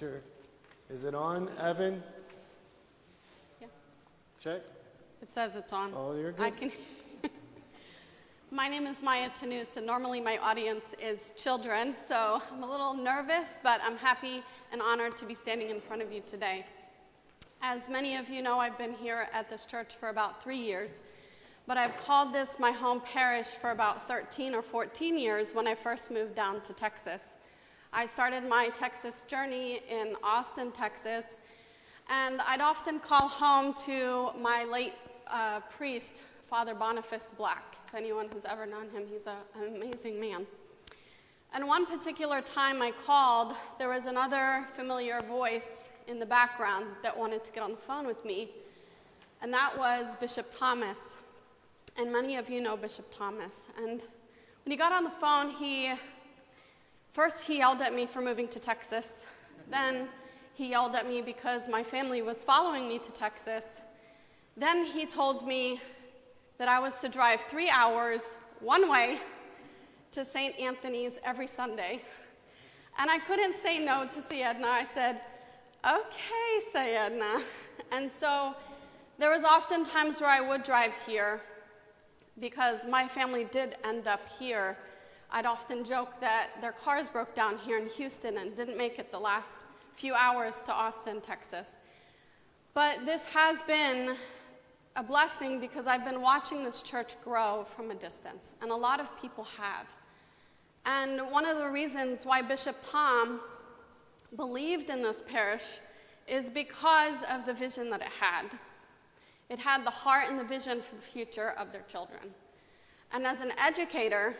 sure. Is it on, Evan? Yeah. Check. It says it's on. Oh, you're good. I can. My name is Tannous, and normally my audience is children, so I'm a little nervous, but I'm happy and honored to be standing in front of you today. As many of you know, I've been here at this church for about 3 years, but I've called this my home parish for about 13 or 14 years when I first moved down to Texas. I started my Texas journey in Austin, Texas, and I'd often call home to my late priest, Father Boniface Black. If anyone has ever known him, he's an amazing man. And one particular time I called, there was another familiar voice in the background that wanted to get on the phone with me, and that was Bishop Thomas. And many of you know Bishop Thomas. And when he got on the phone, first he yelled at me for moving to Texas. Then he yelled at me because my family was following me to Texas. Then he told me that I was to drive 3 hours one way to St. Anthony's every Sunday. And I couldn't say no to Sayedna. I said, okay, Sayedna. And so there was often times where I would drive here because my family did end up here. I'd often joke that their cars broke down here in Houston and didn't make it the last few hours to Austin, Texas. But this has been a blessing because I've been watching this church grow from a distance, and a lot of people have. And one of the reasons why Bishop Tom believed in this parish is because of the vision that it had. It had the heart and the vision for the future of their children. And as an educator,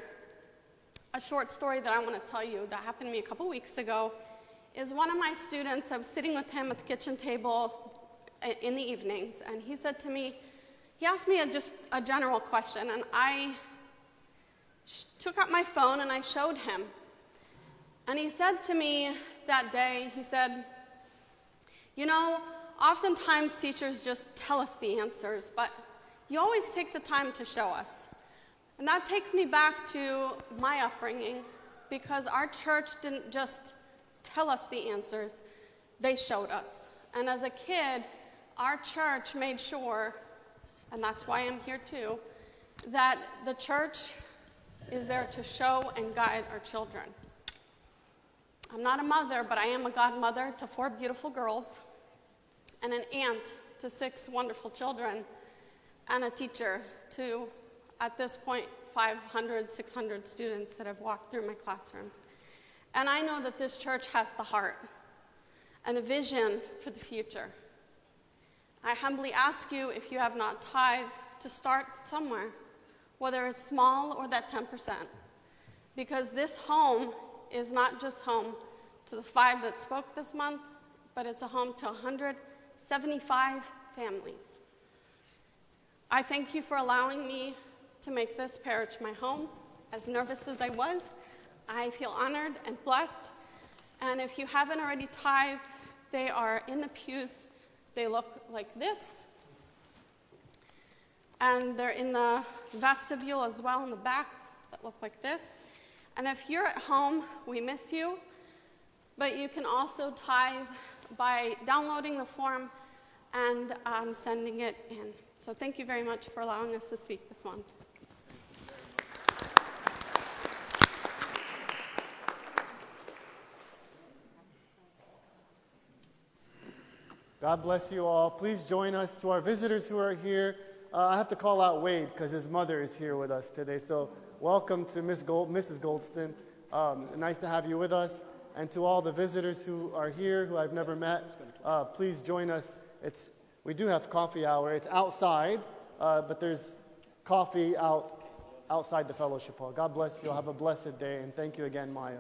a short story that I want to tell you that happened to me a couple weeks ago is one of my students. I was sitting with him at the kitchen table in the evenings, and he said to me, he asked me just a general question, and I took out my phone and I showed him. And he said to me that day, he said, you know, oftentimes teachers just tell us the answers, but you always take the time to show us. And that takes me back to my upbringing, because our church didn't just tell us the answers, they showed us. And as a kid, our church made sure, and that's why I'm here too, that the church is there to show and guide our children. I'm not a mother, but I am a godmother to 4 beautiful girls, and an aunt to 6 wonderful children, and a teacher to, at this point, 500, 600 students that have walked through my classrooms. And I know that this church has the heart and the vision for the future. I humbly ask you, if you have not tithed, to start somewhere, whether it's small or that 10%, because this home is not just home to the 5 that spoke this month, but it's a home to 175 families. I thank you for allowing me to make this parish my home. As nervous as I was, I feel honored and blessed. And if you haven't already tithed, they are in the pews. They look like this. And they're in the vestibule as well in the back that look like this. And if you're at home, we miss you. But you can also tithe by downloading the form and sending it in. So thank you very much for allowing us to speak this month. God bless you all. Please join us. To our visitors who are here, I have to call out Wade because his mother is here with us today. So welcome to Mrs. Goldston. Nice to have you with us. And to all the visitors who are here, who I've never met, please join us. We do have coffee hour. It's outside, but there's coffee outside the fellowship hall. God bless you. Have a blessed day, and thank you again, Maya.